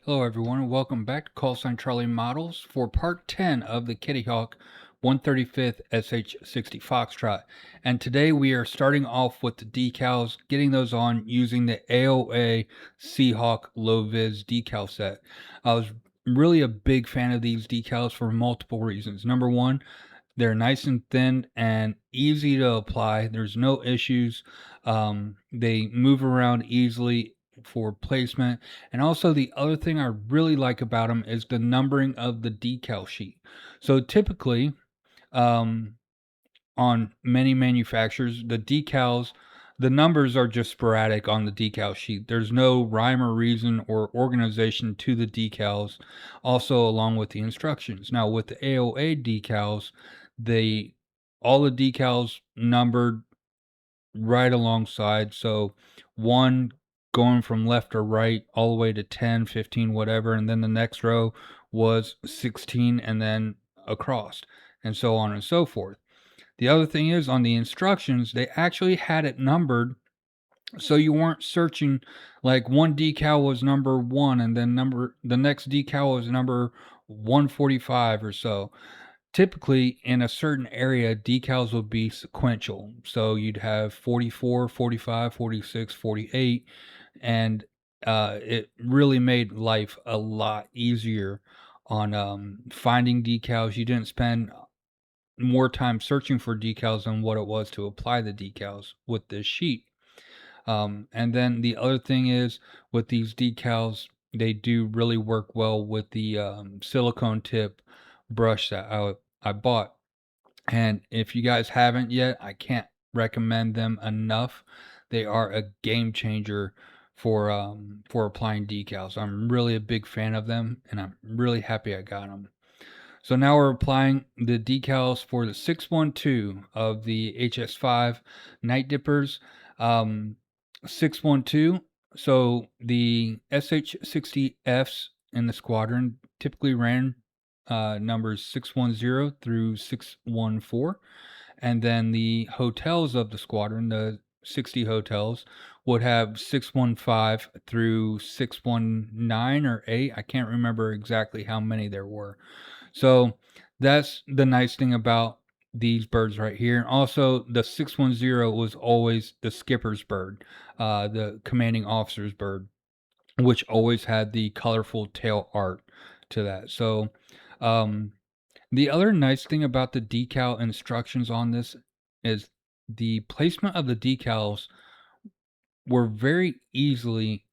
Hello everyone and welcome back to Callsign Charlie Models for part 10 of the Kitty Hawk 135th SH-60 Foxtrot. And today we are starting off with the decals, getting those on using the AOA Seahawk Low Vis decal set. I was really a big fan of these decals for multiple reasons. Number one, they're nice and thin and easy to apply. There's no issues. They move around easily for placement. And also, the other thing I really like about them is the numbering of the decal sheet. So typically, um, on many manufacturers, the numbers are just sporadic on the decal sheet. There's no rhyme or reason or organization to the decals, also along with the instructions. Now, with the AOA decals, they all the decals numbered right alongside. So one going from left to right all the way to 10, 15, whatever, and then the next row was 16 and then across, and so on and so forth. The other thing is on the instructions, they actually had it numbered so you weren't searching like one decal was number 1 and then the next decal was number 145 or so. Typically in a certain area decals would be sequential. So you'd have 44, 45, 46, 48 and it really made life a lot easier on finding decals. You didn't spend more time searching for decals than what it was to apply the decals with this sheet. And then the other thing is with these decals, they do really work well with the silicone tip brush that I bought. And if you guys haven't yet, I can't recommend them enough. They are a game changer for applying decals. I'm really a big fan of them, and I'm really happy I got them. So now we're applying the decals for the 612 of the HS5 Night Dippers. 612. So the SH-60Fs in the squadron typically ran numbers 610 through 614. And then the hotels of the squadron, the 60 hotels, would have 615 through 619 or 8. I can't remember exactly how many there were. So that's the nice thing about these birds right here. And also, the 610 was always the skipper's bird, the commanding officer's bird, which always had the colorful tail art to that. So, the other nice thing about the decal instructions on this is the placement of the decals were very easily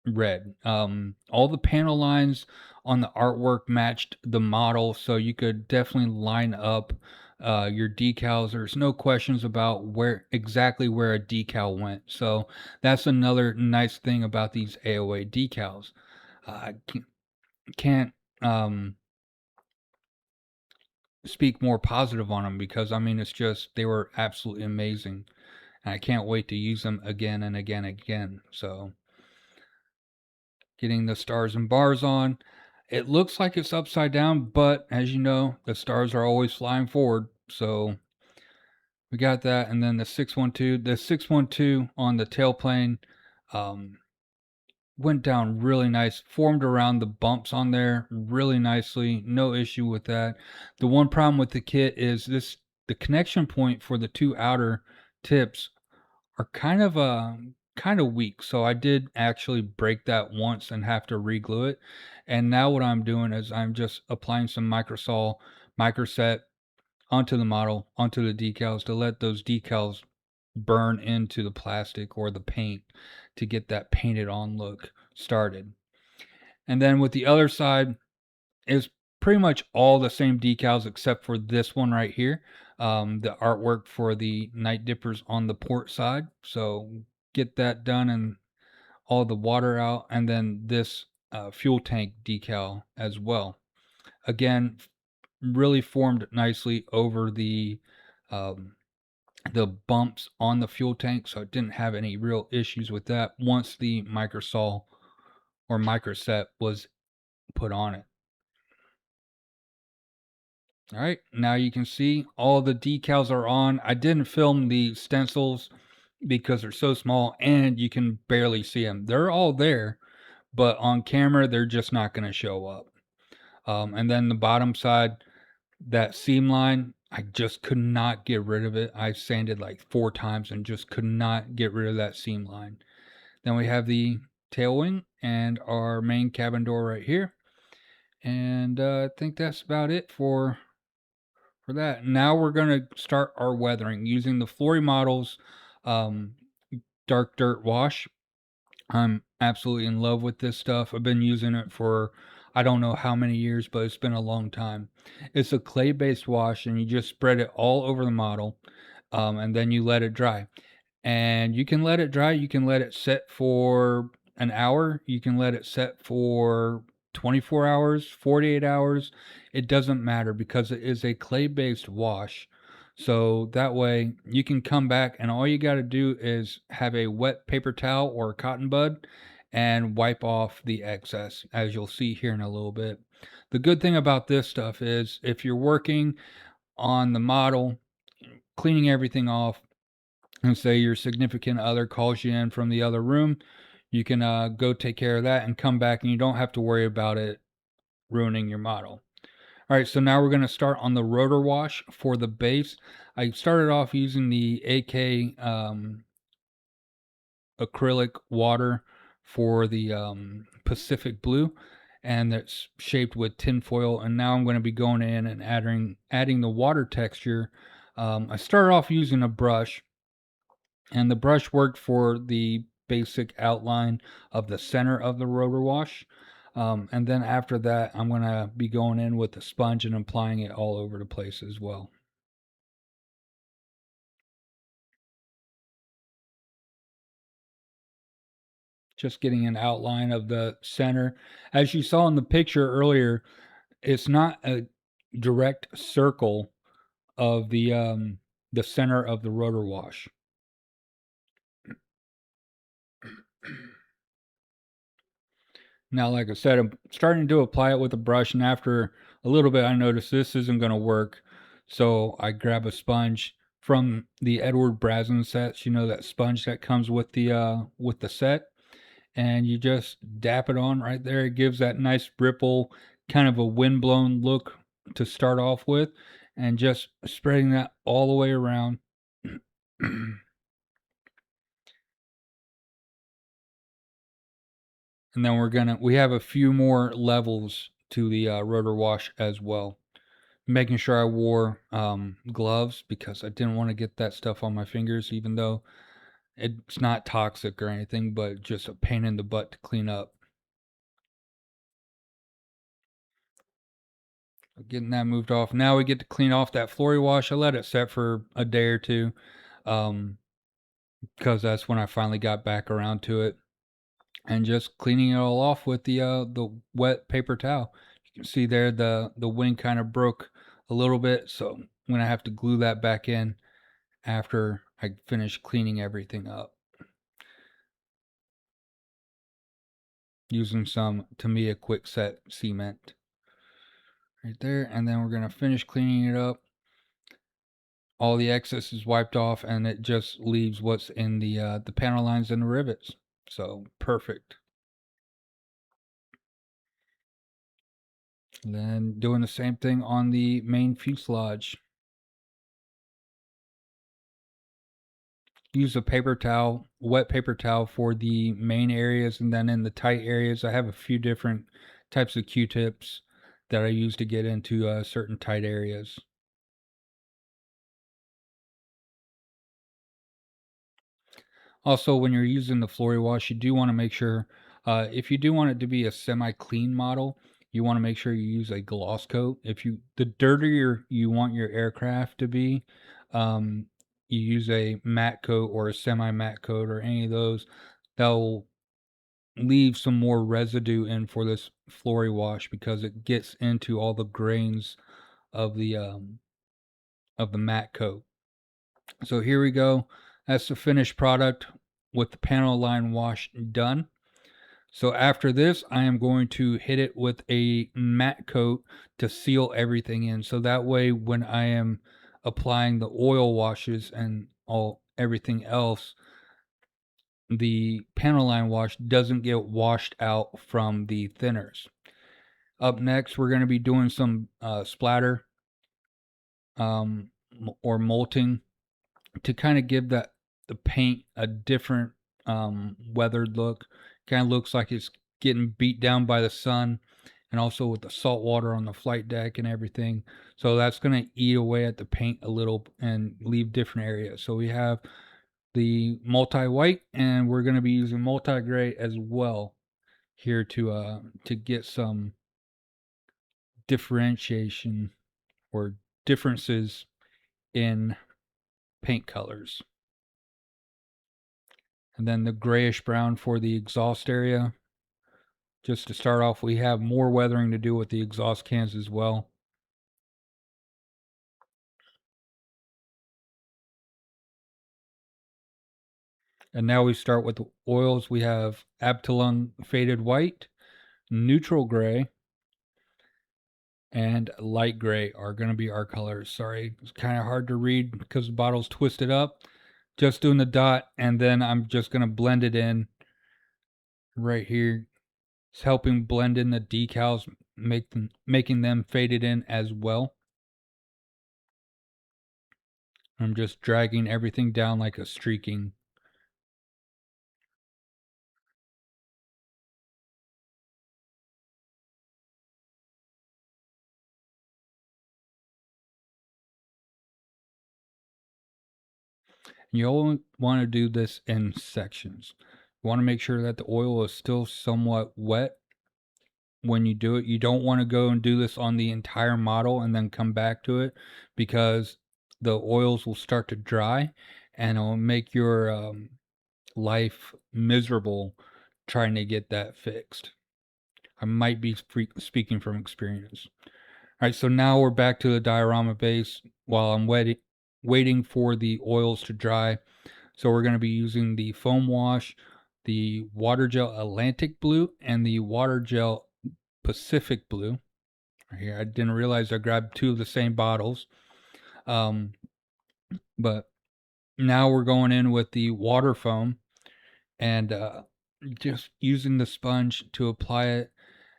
read. All the panel lines on the artwork matched the model, so you could definitely line up your decals. There's no questions about where a decal went. So that's another nice thing about these AOA decals. I can't speak more positive on them because I mean it's just they were absolutely amazing, and I can't wait to use them again and again and again. So getting the stars and bars on. It looks like it's upside down, but as you know, the stars are always flying forward. So we got that. And then the 612, on the tailplane um, went down really nice, formed around the bumps on there really nicely. No issue with that. The one problem with the kit is the connection point for the two outer tips are kind of weak. So I did actually break that once and have to reglue it. And now what I'm doing is I'm just applying some microset onto the model, onto the decals to let those decals burn into the plastic or the paint to get that painted on look started. And then with the other side is pretty much all the same decals except for this one right here. The artwork for the Night Dippers on the port side. So get that done and all the water out. And then this fuel tank decal as well. Again, really formed nicely over um, the bumps on the fuel tank. So it didn't have any real issues with that once the microsol or microset was put on it. All right, now you can see all the decals are on. I didn't film the stencils because they're so small and you can barely see them. They're all there, but on camera, they're just not gonna show up. And then the bottom side, that seam line, I just could not get rid of it. I sanded like 4 times and just could not get rid of that seam line. Then we have the tail wing and our main cabin door right here. And I think that's about it for that. Now we're gonna start our weathering using the Flory Models um, dark dirt wash. I'm absolutely in love with this stuff. I've been using it for I don't know how many years, but it's been a long time. It's a clay-based wash, and you just spread it all over the model, and then you let it dry. And you can let it dry. You can let it set for an hour. You can let it set for 24 hours, 48 hours. It doesn't matter because it is a clay-based wash. So that way you can come back and all you got to do is have a wet paper towel or a cotton bud and wipe off the excess, as you'll see here in a little bit. The good thing about this stuff is if you're working on the model, cleaning everything off, and say your significant other calls you in from the other room, you can go take care of that and come back, and you don't have to worry about it ruining your model. All right, so now we're going to start on the rotor wash for the base. I started off using the AK acrylic water for the Pacific Blue, and that's shaped with tinfoil. And now I'm going to be going in and adding the water texture. I started off using a brush, and the brush worked for the basic outline of the center of the rotor wash. And then after that, I'm going to be going in with the sponge and applying it all over the place as well. Just getting an outline of the center. As you saw in the picture earlier, it's not a direct circle of the center of the rotor wash. Now, like I said, I'm starting to apply it with a brush, and after a little bit, I noticed this isn't going to work. So I grab a sponge from the Edward Brazen sets. You know that sponge that comes with the set, and you just dap it on right there. It gives that nice ripple, kind of a windblown look to start off with, and just spreading that all the way around. And then we have a few more levels to the rotor wash as well. Making sure I wore gloves because I didn't want to get that stuff on my fingers, even though it's not toxic or anything, but just a pain in the butt to clean up. Getting that moved off. Now we get to clean off that Flory wash. I let it set for a day or two um, because that's when I finally got back around to it. And just cleaning it all off with the wet paper towel. You can see there the wing kind of broke a little bit, so I'm gonna have to glue that back in after I finish cleaning everything up. Using some Tamiya Quick Set cement right there, and then we're gonna finish cleaning it up. All the excess is wiped off, and it just leaves what's in the panel lines and the rivets. So perfect. And then doing the same thing on the main fuselage. Use a paper towel, wet paper towel for the main areas, and then in the tight areas, I have a few different types of Q-tips that I use to get into certain tight areas. Also, when you're using the Flory wash, you do want to make sure, if you do want it to be a semi-clean model, you want to make sure you use a gloss coat. The dirtier you want your aircraft to be, um, you use a matte coat or a semi-matte coat or any of those. They'll leave some more residue in for this Flory wash because it gets into all the grains of the matte coat. So here we go. That's the finished product with the panel line wash done. So after this, I am going to hit it with a matte coat to seal everything in. So that way when I am applying the oil washes and everything else, the panel line wash doesn't get washed out from the thinners. Up next, we're going to be doing some splatter or molting to kind of give the paint a different weathered look. Kind of looks like it's getting beat down by the sun, and also with the salt water on the flight deck and everything. So that's going to eat away at the paint a little and leave different areas. So we have the multi-white, and we're going to be using multi-gray as well here to get some differentiation or differences in paint colors. And then the grayish brown for the exhaust area. Just to start off, we have more weathering to do with the exhaust cans as well. And now we start with the oils. We have Abtalung Faded White, Neutral Gray, and Light Gray are going to be our colors. Sorry, it's kind of hard to read because the bottle's twisted up. Just doing the dot, and then I'm just going to blend it in right here. It's helping blend in the decals, making them faded in as well. I'm just dragging everything down like a streaking. You only want to do this in sections. You want to make sure that the oil is still somewhat wet when you do it. You don't want to go and do this on the entire model and then come back to it, because the oils will start to dry and it'll make your life miserable trying to get that fixed. I might be speaking from experience. All right, so now we're back to the diorama base while I'm waiting for the oils to dry. So we're going to be using the foam wash, the water gel Atlantic Blue, and the water gel Pacific Blue. Right here, I didn't realize I grabbed two of the same bottles. But now we're going in with the water foam and just using the sponge to apply it.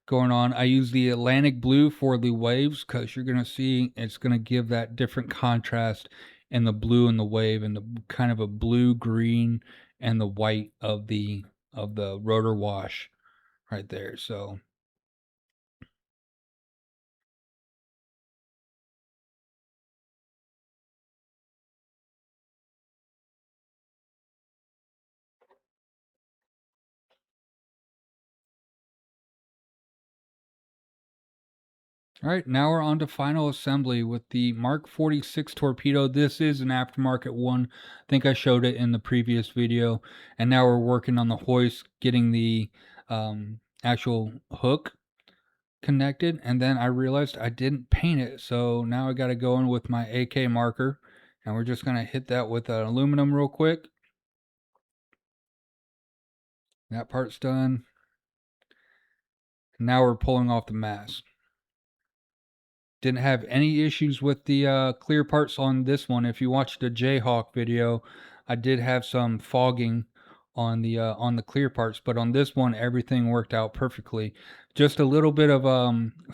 Going on, I use the Atlantic Blue for the waves because you're going to see it's going to give that different contrast in the blue and the wave, and the kind of a blue green and the white of the rotor wash right there. So all right, now we're on to final assembly with the Mark 46 torpedo. This is an aftermarket one. I think I showed it in the previous video. And now we're working on the hoist, getting the actual hook connected. And then I realized I didn't paint it. So now I got to go in with my AK marker. And we're just going to hit that with an aluminum real quick. That part's done. Now we're pulling off the mask. Didn't have any issues with the clear parts on this one. If you watched the Jayhawk video, I did have some fogging on the clear parts, but on this one everything worked out perfectly. Just a little bit of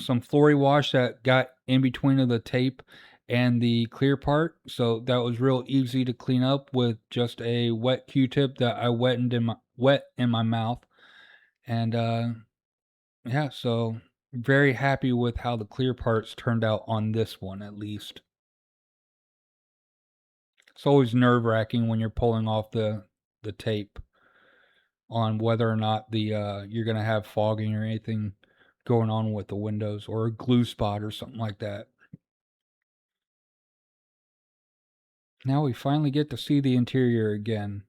some Flory wash that got in between of the tape and the clear part, so that was real easy to clean up with just a wet Q-tip that I wet in my mouth. And yeah, so very happy with how the clear parts turned out on this one, at least. It's always nerve-wracking when you're pulling off the tape on whether or not the you're gonna have fogging or anything going on with the windows, or a glue spot or something like that. Now we finally get to see the interior again.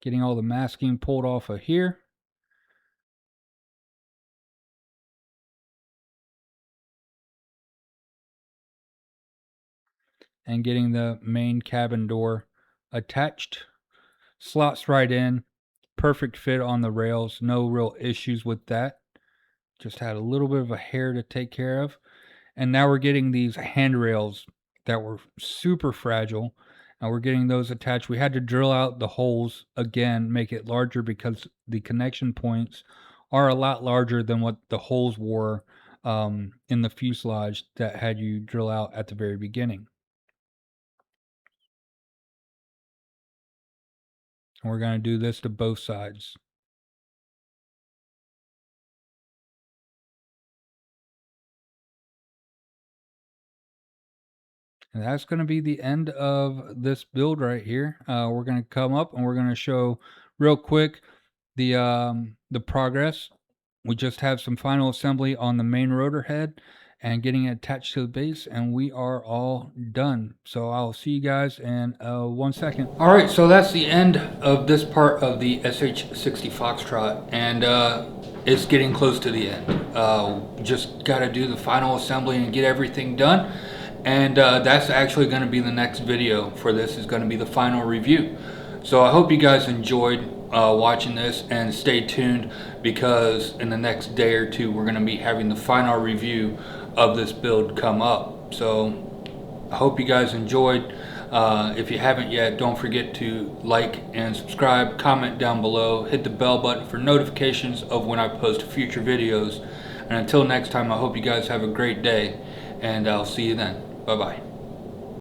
Getting all the masking pulled off of here. And getting the main cabin door attached. Slots right in. Perfect fit on the rails. No real issues with that. Just had a little bit of a hair to take care of. And now we're getting these handrails that were super fragile. Now we're getting those attached. We had to drill out the holes again, make it larger because the connection points are a lot larger than what the holes were in the fuselage that had you drill out at the very beginning. And we're going to do this to both sides. And that's going to be the end of this build right here. We're going to come up and we're going to show real quick the progress. We just have some final assembly on the main rotor head and getting it attached to the base, and we are all done. So I'll see you guys in 1 second. All right, so that's the end of this part of the SH-60 Foxtrot, and it's getting close to the end. Just got to do the final assembly and get everything done. And that's actually going to be the next video for this, is going to be the final review. So I hope you guys enjoyed watching this, and stay tuned, because in the next day or two we're going to be having the final review of this build come up. So I hope you guys enjoyed. If you haven't yet, don't forget to like and subscribe, comment down below, hit the bell button for notifications of when I post future videos. And until next time, I hope you guys have a great day, and I'll see you then. Bye bye.